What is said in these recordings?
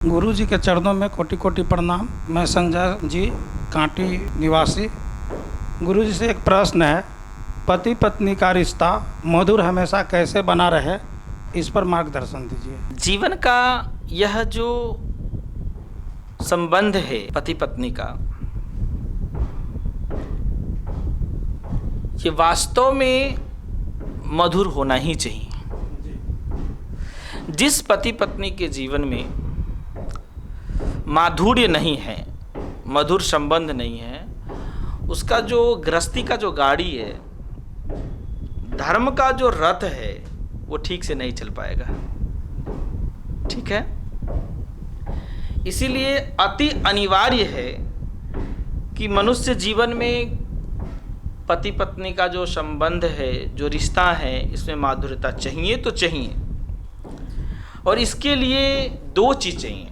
गुरु जी के चरणों में कोटि कोटि प्रणाम। मैं संजय जी, कांटी निवासी। गुरु जी से एक प्रश्न है, पति पत्नी का रिश्ता मधुर हमेशा कैसे बना रहे, इस पर मार्गदर्शन दीजिए। जीवन का यह जो संबंध है पति पत्नी का, ये वास्तव में मधुर होना ही चाहिए। जिस पति पत्नी के जीवन में माधुर्य नहीं है, मधुर संबंध नहीं है, उसका जो गृहस्थी का जो गाड़ी है, धर्म का जो रथ है, वो ठीक से नहीं चल पाएगा। ठीक है, इसीलिए अति अनिवार्य है कि मनुष्य जीवन में पति पत्नी का जो संबंध है, जो रिश्ता है, इसमें माधुर्यता चाहिए तो चाहिए। और इसके लिए दो चीज चाहिए,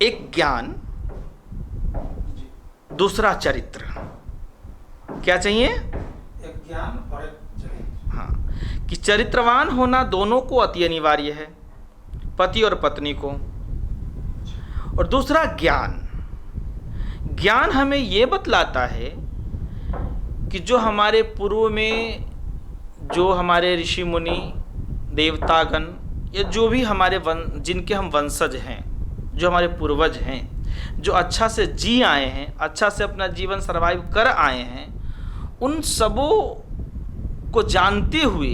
एक ज्ञान, दूसरा चरित्र। क्या चाहिए? एक ज्ञान और एक चरित्र। हाँ, कि चरित्रवान होना दोनों को अति अनिवार्य है, पति और पत्नी को। और दूसरा ज्ञान। ज्ञान हमें ये बतलाता है कि जो हमारे पूर्व में जो हमारे ऋषि मुनि, देवतागण, या जो भी हमारे जिनके हम वंशज हैं, जो हमारे पूर्वज हैं, जो अच्छा से जी आए हैं, अच्छा से अपना जीवन सर्वाइव कर आए हैं, उन सबों को जानते हुए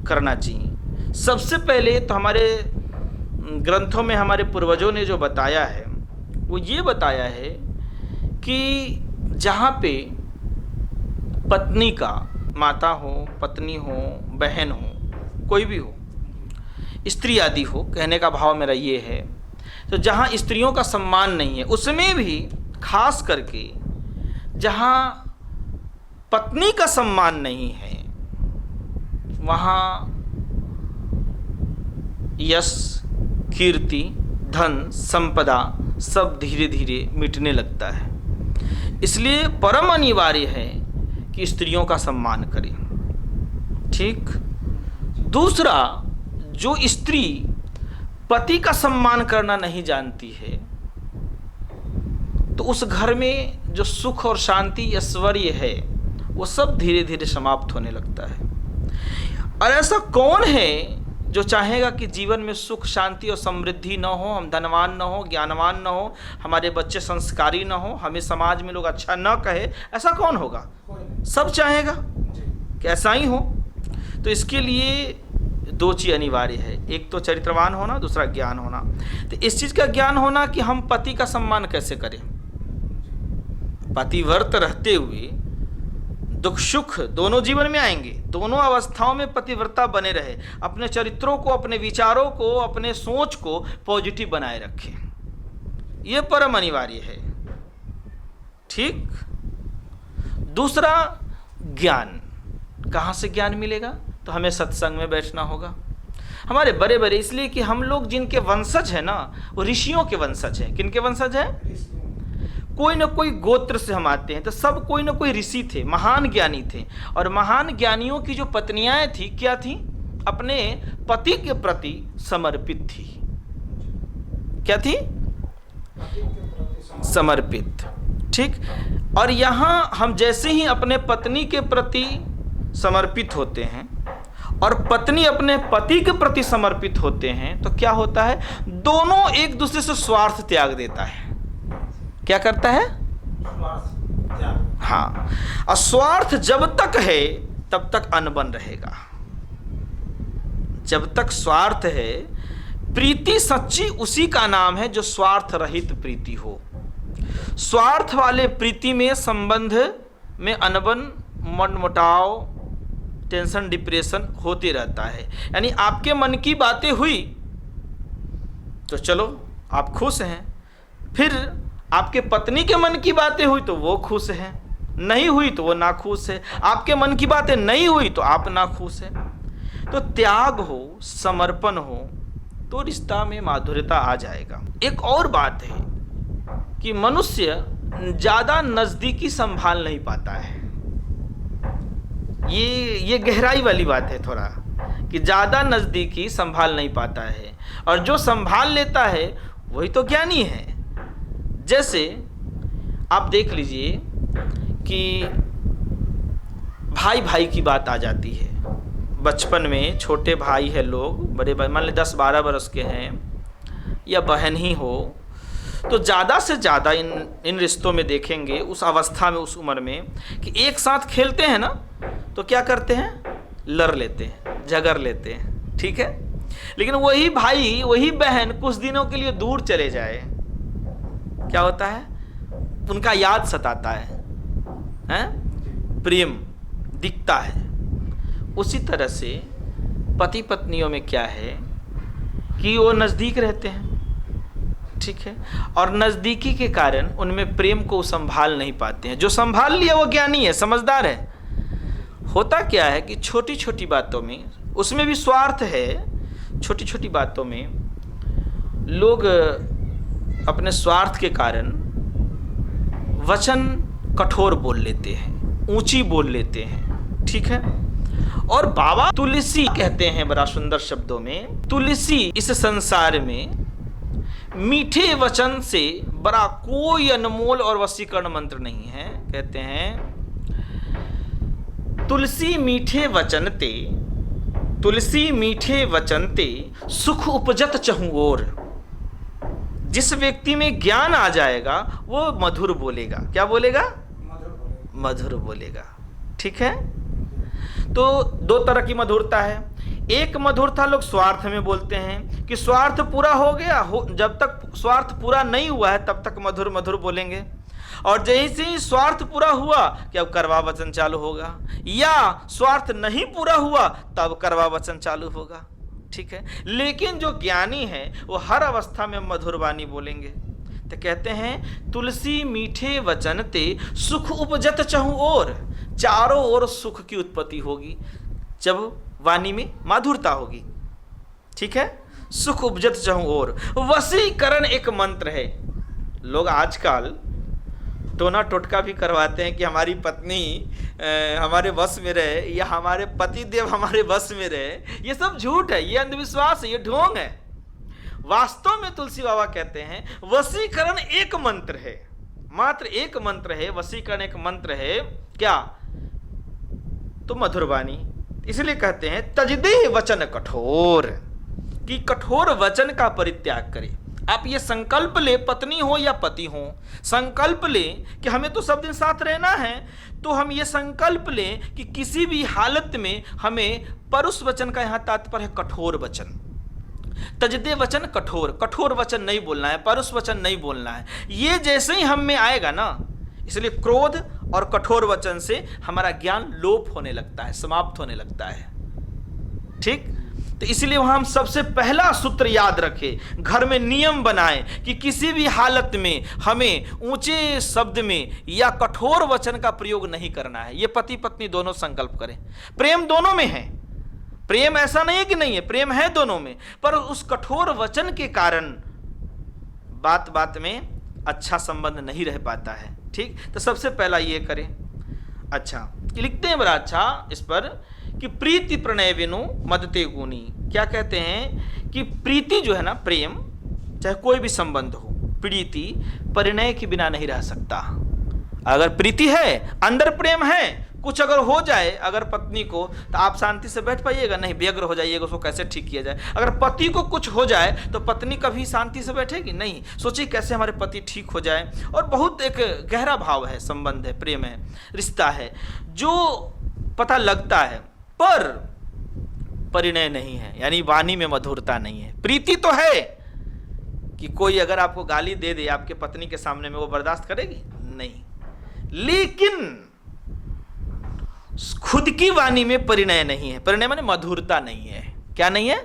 करना चाहिए। सबसे पहले तो हमारे ग्रंथों में हमारे पूर्वजों ने जो बताया है, वो ये बताया है कि जहाँ पे पत्नी का, माता हो, पत्नी हो, बहन हो, कोई भी हो, स्त्री आदि हो, कहने का भाव मेरा ये है, तो जहाँ स्त्रियों का सम्मान नहीं है, उसमें भी खास करके जहाँ पत्नी का सम्मान नहीं है, वहाँ यश, कीर्ति, धन, संपदा सब धीरे धीरे मिटने लगता है। इसलिए परम अनिवार्य है कि स्त्रियों का सम्मान करें। ठीक। दूसरा, जो स्त्री पति का सम्मान करना नहीं जानती है, तो उस घर में जो सुख और शांति, ऐश्वर्य है, वो सब धीरे धीरे समाप्त होने लगता है। और ऐसा कौन है जो चाहेगा कि जीवन में सुख, शांति और समृद्धि न हो, हम धनवान न हो, ज्ञानवान न हो, हमारे बच्चे संस्कारी न हो, हमें समाज में लोग अच्छा न कहे? ऐसा कौन होगा? सब चाहेगा कि ऐसा ही हो। तो इसके लिए दो चीज अनिवार्य है, एक तो चरित्रवान होना, दूसरा ज्ञान होना। तो इस चीज का ज्ञान होना कि हम पति का सम्मान कैसे करें, पतिव्रत रहते हुए दुख सुख दोनों जीवन में आएंगे, दोनों अवस्थाओं में पतिव्रता बने रहे, अपने चरित्रों को, अपने विचारों को, अपने सोच को पॉजिटिव बनाए रखें, यह परम अनिवार्य है। ठीक। दूसरा, ज्ञान। कहाँ से ज्ञान मिलेगा? तो हमें सत्संग में बैठना होगा। हमारे बड़े बड़े, इसलिए कि हम लोग जिनके वंशज हैं ना, वो ऋषियों के वंशज हैं। किनके वंशज हैं? कोई न कोई गोत्र से हम आते हैं, तो सब कोई न कोई ऋषि थे, महान ज्ञानी थे। और महान ज्ञानियों की जो पत्नियां थी, क्या थी? अपने पति के प्रति समर्पित थी। क्या थी? समर्पित। ठीक। और यहां हम जैसे ही अपने पत्नी के प्रति समर्पित होते हैं और पत्नी अपने पति के प्रति समर्पित होते हैं, तो क्या होता है? दोनों एक दूसरे से स्वार्थ त्याग देता है। क्या करता है? हाँ। और स्वार्थ जब तक है तब तक अनबन रहेगा। जब तक स्वार्थ है, प्रीति सच्ची उसी का नाम है जो स्वार्थ रहित प्रीति हो। स्वार्थ वाले प्रीति में, संबंध में अनबन, मनमुटाव, टेंशन, डिप्रेशन होते रहता है। यानी आपके मन की बातें हुई तो चलो आप खुश हैं, फिर आपके पत्नी के मन की बातें हुई तो वो खुश हैं, नहीं हुई तो वो ना खुश है, आपके मन की बातें नहीं हुई तो आप ना खुश हैं। तो त्याग हो, समर्पण हो, तो रिश्ता में माधुर्यता आ जाएगा। एक और बात है कि मनुष्य ज्यादा नजदीकी संभाल नहीं पाता है। ये गहराई वाली बात है थोड़ा, कि ज़्यादा नज़दीकी संभाल नहीं पाता है। और जो संभाल लेता है वही तो ज्ञानी है। जैसे आप देख लीजिए कि भाई भाई की बात आ जाती है। बचपन में छोटे भाई है लोग, बड़े भाई मान लें 10-12 बरस के हैं या बहन ही हो, तो ज़्यादा से ज़्यादा इन रिश्तों में देखेंगे उस अवस्था में, उस उम्र में कि एक साथ खेलते हैं ना तो क्या करते हैं, लड़ लेते हैं, झगड़ लेते हैं, ठीक है। लेकिन वही भाई वही बहन कुछ दिनों के लिए दूर चले जाए, क्या होता है, उनका याद सताता है, प्रेम दिखता है। उसी तरह से पति पत्नियों में क्या है कि वो नज़दीक रहते हैं, ठीक है, और नज़दीकी के कारण उनमें प्रेम को संभाल नहीं पाते हैं। जो संभाल लिया वो ज्ञानी है, समझदार है। होता क्या है कि छोटी छोटी बातों में, उसमें भी स्वार्थ है, छोटी छोटी बातों में लोग अपने स्वार्थ के कारण वचन कठोर बोल लेते हैं, ऊंची बोल लेते हैं, ठीक है। और बाबा तुलसी कहते हैं बड़ा सुंदर शब्दों में, तुलसी इस संसार में मीठे वचन से बड़ा कोई अनमोल और वशीकरण मंत्र नहीं है। कहते हैं तुलसी मीठे वचनते, तुलसी मीठे वचनते सुख उपजत चहुं ओर। जिस व्यक्ति में ज्ञान आ जाएगा वो मधुर बोलेगा। क्या बोलेगा, मधुर बोलेगा, ठीक है। तो दो तरह की मधुरता है। एक मधुरता लोग स्वार्थ में बोलते हैं कि स्वार्थ पूरा हो गया, जब तक स्वार्थ पूरा नहीं हुआ है तब तक मधुर मधुर बोलेंगे, और जैसे ही स्वार्थ पूरा हुआ कि अब करवा वचन चालू होगा, या स्वार्थ नहीं पूरा हुआ तब करवा वचन चालू होगा, ठीक है। लेकिन जो ज्ञानी है वो हर अवस्था में मधुर वाणी बोलेंगे। तो कहते हैं तुलसी मीठे वचन ते सुख उपजत चहुं ओर। चारों ओर सुख की उत्पत्ति होगी जब वाणी में माधुरता होगी, ठीक है। सुख उपजत चहुं ओर। वशीकरण एक मंत्र है। लोग आजकल टोना टोटका भी करवाते हैं कि हमारी पत्नी हमारे वश में रहे या हमारे पति देव हमारे वश में रहे। ये सब झूठ है, ये अंधविश्वास है, ये ढोंग है। वास्तव में तुलसी बाबा कहते हैं वशीकरण एक मंत्र है, मात्र एक मंत्र है। वशीकरण एक मंत्र है, क्या, तो मधुरवाणी। इसलिए कहते हैं तजदे वचन कठोर, कि कठोर वचन का परित्याग करें। आप ये संकल्प ले, पत्नी हो या पति हो, संकल्प ले कि हमें तो सब दिन साथ रहना है, तो हम ये संकल्प लें कि किसी भी हालत में हमें परुष वचन का यहाँ तात्पर्य है कठोर वचन। तजदे वचन कठोर, कठोर वचन नहीं बोलना है, परुष वचन नहीं बोलना है। ये जैसे ही हम में आएगा ना, इसलिए क्रोध और कठोर वचन से हमारा ज्ञान लोप होने लगता है, समाप्त होने लगता है, ठीक। तो इसलिए वहां हम सबसे पहला सूत्र याद रखें, घर में नियम बनाएं कि किसी भी हालत में हमें ऊंचे शब्द में या कठोर वचन का प्रयोग नहीं करना है। ये पति पत्नी दोनों संकल्प करें। प्रेम दोनों में है, प्रेम ऐसा नहीं है कि नहीं है, प्रेम है दोनों में, पर उस कठोर वचन के कारण बात बात में अच्छा संबंध नहीं रह पाता है, ठीक। तो सबसे पहला ये करें। अच्छा, लिखते हैं बड़ा अच्छा इस पर कि प्रीति प्रणय विनु मदते गुनी। क्या कहते हैं कि प्रीति जो है ना, प्रेम चाहे कोई भी संबंध हो, प्रीति परिणय के बिना नहीं रह सकता। अगर प्रीति है, अंदर प्रेम है, कुछ अगर हो जाए अगर पत्नी को, तो आप शांति से बैठ पाइएगा? नहीं, व्यग्र हो जाइएगा उसको कैसे ठीक किया जाए। अगर पति को कुछ हो जाए तो पत्नी कभी शांति से बैठेगी? नहीं, सोचिए कैसे हमारे पति ठीक हो जाए। और बहुत एक गहरा भाव है, संबंध है, प्रेम है, रिश्ता है, जो पता लगता है पर परिणय नहीं है, यानी वाणी में मधुरता नहीं है। प्रीति तो है कि कोई अगर आपको गाली दे दे आपके पत्नी के सामने में, वो बर्दाश्त करेगी? नहीं। लेकिन खुद की वाणी में परिणय नहीं है। परिणय माने मधुरता नहीं है। क्या नहीं है?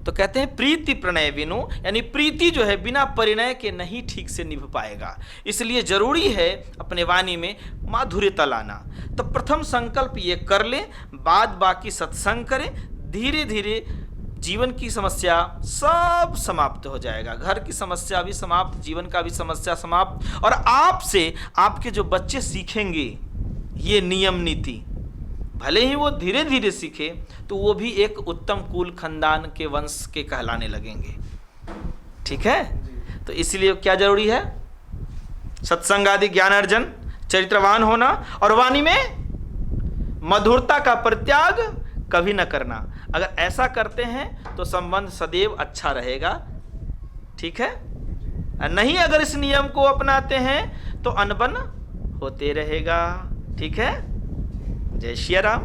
तो कहते हैं प्रीति प्रणय विनु, यानी प्रीति जो है बिना परिणय के नहीं ठीक से निभ पाएगा। इसलिए जरूरी है अपने वाणी में माधुर्यता लाना। तो प्रथम संकल्प ये कर ले, बाद बाकी सत्संग करें, धीरे धीरे जीवन की समस्या सब समाप्त हो जाएगा। घर की समस्या भी समाप्त, जीवन का भी समस्या समाप्त, और आपसे आपके जो बच्चे सीखेंगे ये नियम नीति, भले ही वो धीरे धीरे सीखे तो वो भी एक उत्तम कुल खानदान के वंश के कहलाने लगेंगे। ठीक है, तो इसलिए क्या जरूरी है? सत्संग आदि ज्ञान अर्जन, चरित्रवान होना और वाणी में मधुरता का परित्याग कभी न करना। अगर ऐसा करते हैं तो संबंध सदैव अच्छा रहेगा। ठीक है, नहीं अगर इस नियम को अपनाते हैं तो अनबन होते रहेगा। ठीक है, जय श्री राम।